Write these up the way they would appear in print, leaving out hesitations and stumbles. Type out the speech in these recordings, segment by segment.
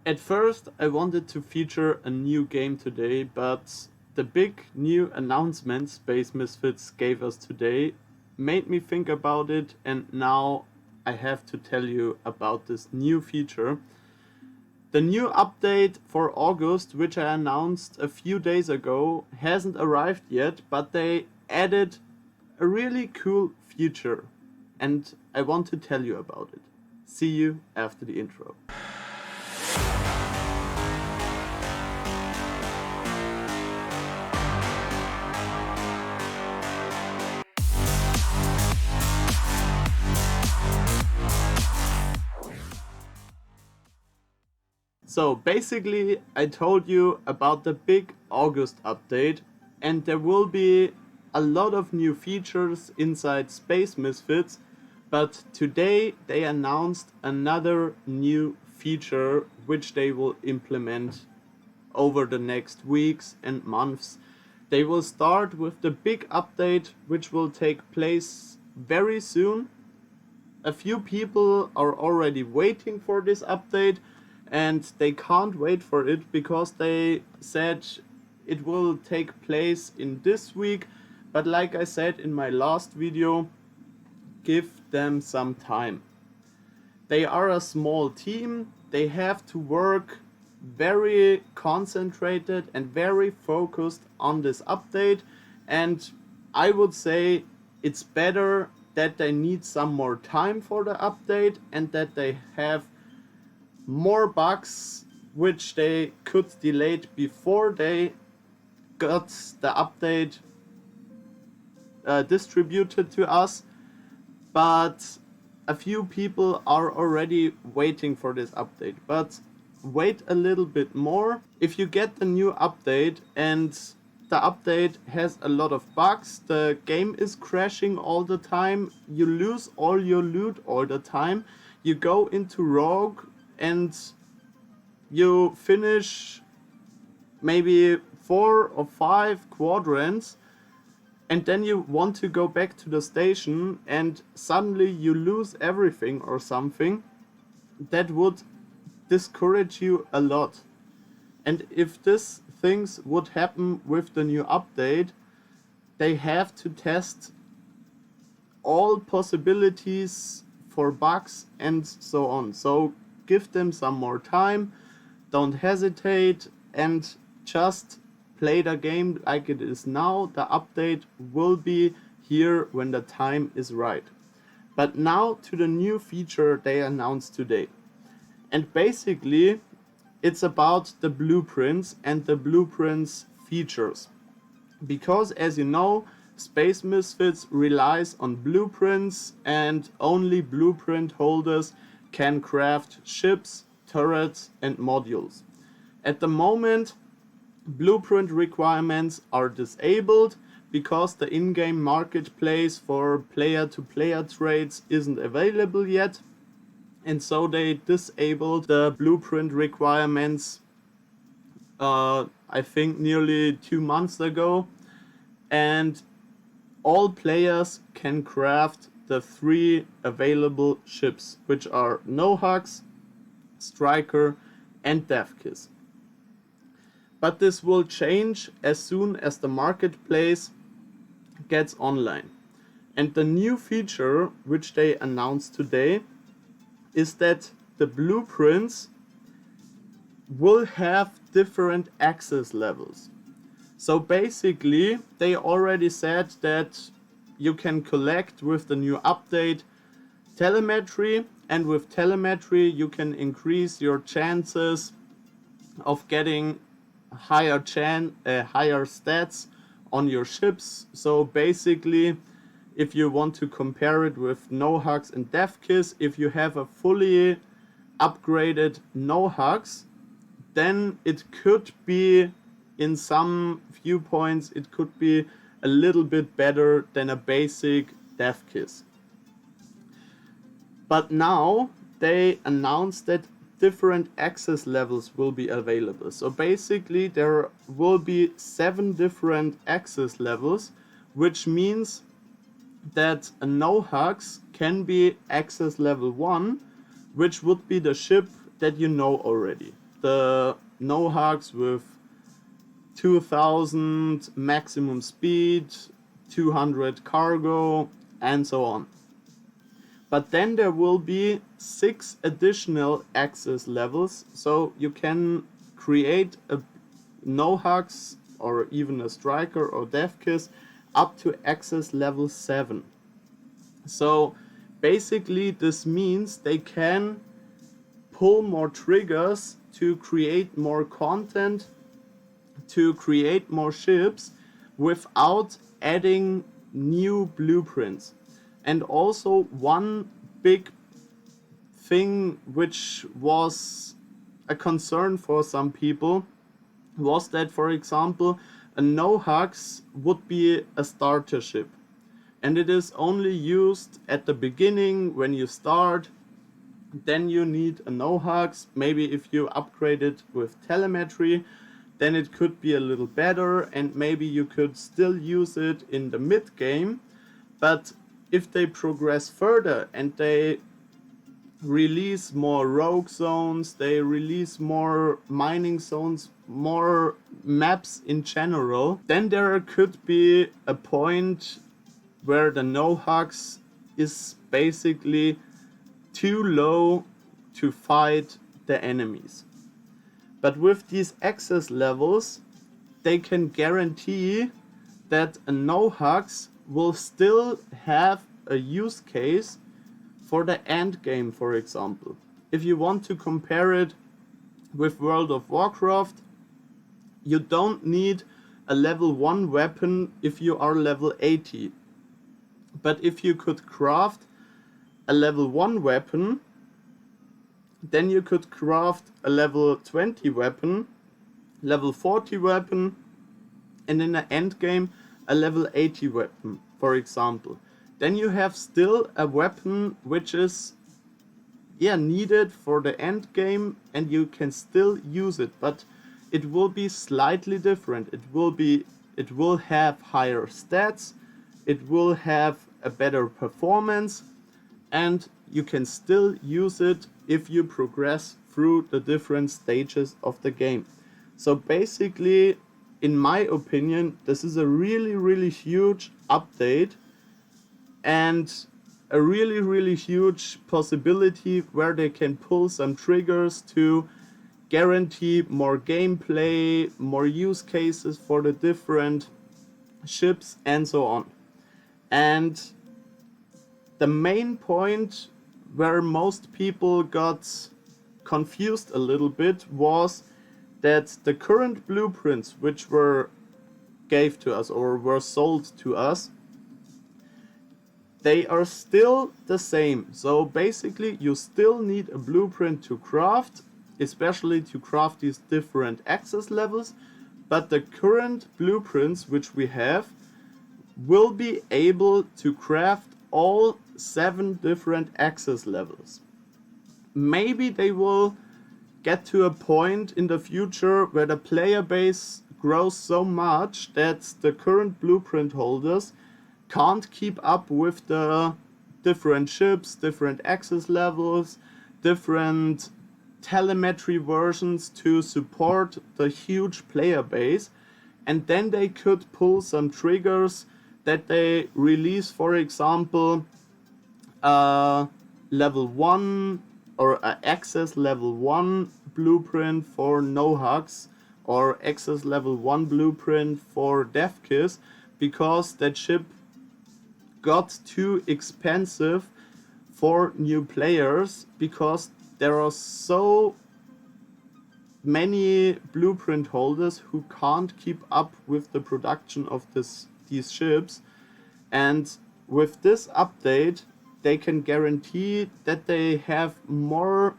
At first, I wanted to feature a new game today, but the big new announcement Space Misfits gave us today made me think about it, and now I have to tell you about this new feature. The new update for August, which I announced a few days ago, hasn't arrived yet, but they added a really cool feature, and I want to tell you about it. See you after the intro. So basically, I told you about the big August update, and there will be a lot of new features inside Space Misfits, but today they announced another new feature which they will implement over the next weeks and months. They will start with the big update which will take place very soon. A few people are already waiting for this update and they can't wait for it because they said it will take place in this week. But like I said in my last video, give them some time. They are a small team, they have to work very concentrated and very focused on this update, and I would say it's better that they need some more time for the update and that they have more bugs which they could delete before they got the update distributed to us. But a few people are already waiting for this update. But wait a little bit more. If you get the new update and the update has a lot of bugs, the game is crashing all the time, you lose all your loot all the time, you go into Rogue and you finish maybe 4 or 5 quadrants, and then you want to go back to the station and suddenly you lose everything or something, that would discourage you a lot. And if these things would happen with the new update, they have to test all possibilities for bugs and so on. So give them some more time, don't hesitate, and just play the game like it is now. The update will be here when the time is right. But now to the new feature they announced today. And basically, it's about the blueprints and the blueprints features. Because as you know, Space Misfits relies on blueprints, and only blueprint holders can craft ships, turrets, and modules. At the moment, blueprint requirements are disabled because the in-game marketplace for player-to-player trades isn't available yet, and so they disabled the blueprint requirements I think nearly 2 months ago, and all players can craft the 3 available ships, which are Nohux, Striker, and Devkiss. But this will change as soon as the marketplace gets online. And the new feature which they announced today is that the blueprints will have different access levels. So basically, they already said that you can collect with the new update telemetry, and with telemetry you can increase your chances of getting higher stats on your ships. So basically, if you want to compare it with Nohux and Devkiss, if you have a fully upgraded Nohux, then it could be, in some viewpoints, it could be a little bit better than a basic Devkiss. But now they announced that different access levels will be available. So basically there will be 7 different access levels, which means that a Nohux can be access level 1, which would be the ship that you know already. the Nohax with 2000 maximum speed, 200 cargo, and so on. But then there will be 6 additional access levels, so you can create a Nohax or even a Striker or Devkiss up to access level 7. So basically this means they can pull more triggers to create more content, to create more ships without adding new blueprints. And also one big thing which was a concern for some people was that, for example, a Nohax would be a starter ship. And it is only used at the beginning when you start. Then you need a Nohax. Maybe if you upgrade it with telemetry, then it could be a little better, and maybe you could still use it in the mid game. But if they progress further and they release more rogue zones, they release more mining zones, more maps in general, then there could be a point where the Nohax is basically too low to fight the enemies. But with these access levels, they can guarantee that a Nohax will still have a use case for the end game, for example. If you want to compare it with World of Warcraft, you don't need a level 1 weapon if you are level 80. But if you could craft a level 1 weapon, then you could craft a level 20 weapon, level 40 weapon, and in the end game a level 80 weapon, for example. Then you have still a weapon which is needed for the end game, and you can still use it, but it will be slightly different. It will have higher stats, it will have a better performance, and you can still use it if you progress through the different stages of the game. So basically, in my opinion, this is a really huge update and a really huge possibility where they can pull some triggers to guarantee more gameplay, more use cases for the different ships, and so on. And the main point where most people got confused a little bit was that the current blueprints which were gave to us or were sold to us, they are still the same. So basically you still need a blueprint to craft, especially to craft these different access levels, but the current blueprints which we have will be able to craft all 7 different access levels. Maybe they will get to a point in the future where the player base grows so much that the current blueprint holders can't keep up with the different ships, different access levels, different telemetry versions to support the huge player base, and then they could pull some triggers that they release, for example, level 1 or access level 1 blueprint for Nohax or access level 1 blueprint for Devkiss, because that ship got too expensive for new players, because there are so many blueprint holders who can't keep up with the production of these ships. And with this update, they can guarantee that they have more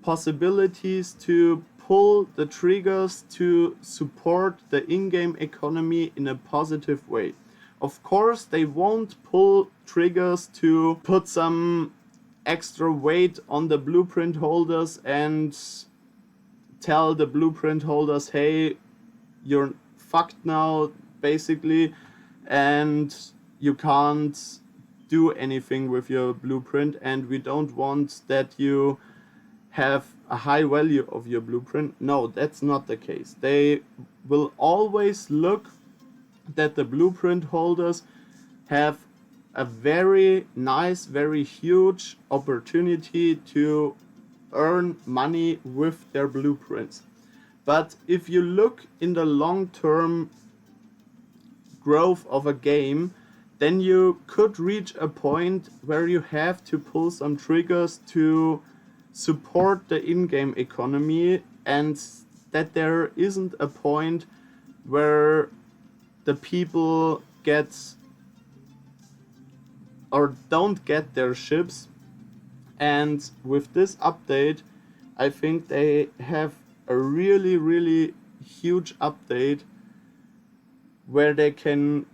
possibilities to pull the triggers to support the in-game economy in a positive way. Of course, they won't pull triggers to put some extra weight on the blueprint holders and tell the blueprint holders, hey, you're fucked now, basically, and you can't do anything with your blueprint, and we don't want that you have a high value of your blueprint. No, that's not the case. They will always look that the blueprint holders have a very nice, very huge opportunity to earn money with their blueprints. But if you look in the long-term growth of a game, then you could reach a point where you have to pull some triggers to support the in-game economy, and that there isn't a point where the people get or don't get their ships. And with this update, I think they have a really, really huge update where they can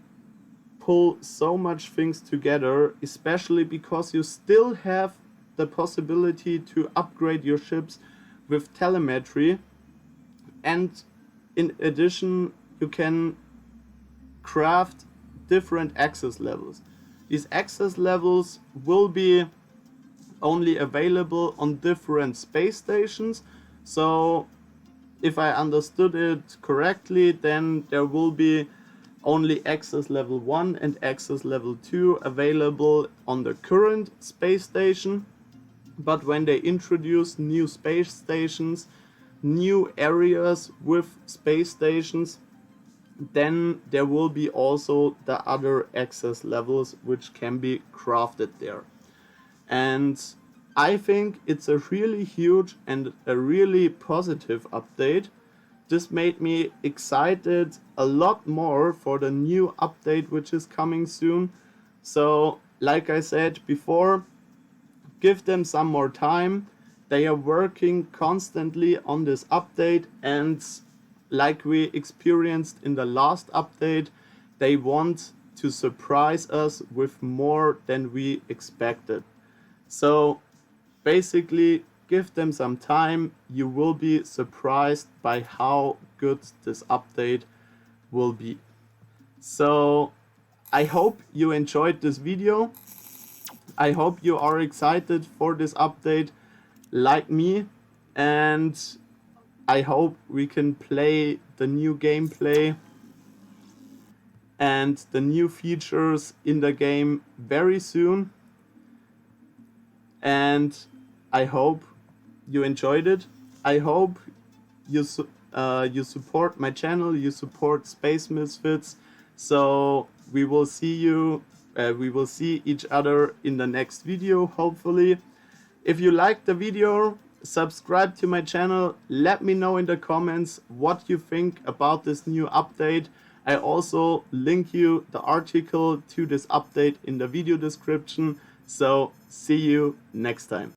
pull so much things together, especially because you still have the possibility to upgrade your ships with telemetry, and in addition you can craft different access levels. These access levels will be only available on different space stations, so if I understood it correctly, then there will be only access level 1 and access level 2 available on the current space station. But when they introduce new space stations, new areas with space stations, then there will be also the other access levels which can be crafted there. And I think it's a really huge and a really positive update. This made me excited a lot more for the new update which is coming soon. So, like I said before, give them some more time. They are working constantly on this update, and like we experienced in the last update, they want to surprise us with more than we expected. So basically, give them some time. You will be surprised by how good this update will be. So I hope you enjoyed this video. I hope you are excited for this update like me, and I hope we can play the new gameplay and the new features in the game very soon. And I hope you enjoyed it. I hope you support my channel, you support Space Misfits. So we will see each other in the next video, hopefully. If you liked the video, subscribe to my channel. Let me know in the comments what you think about this new update. I also link you the article to this update in the video description. So see you next time.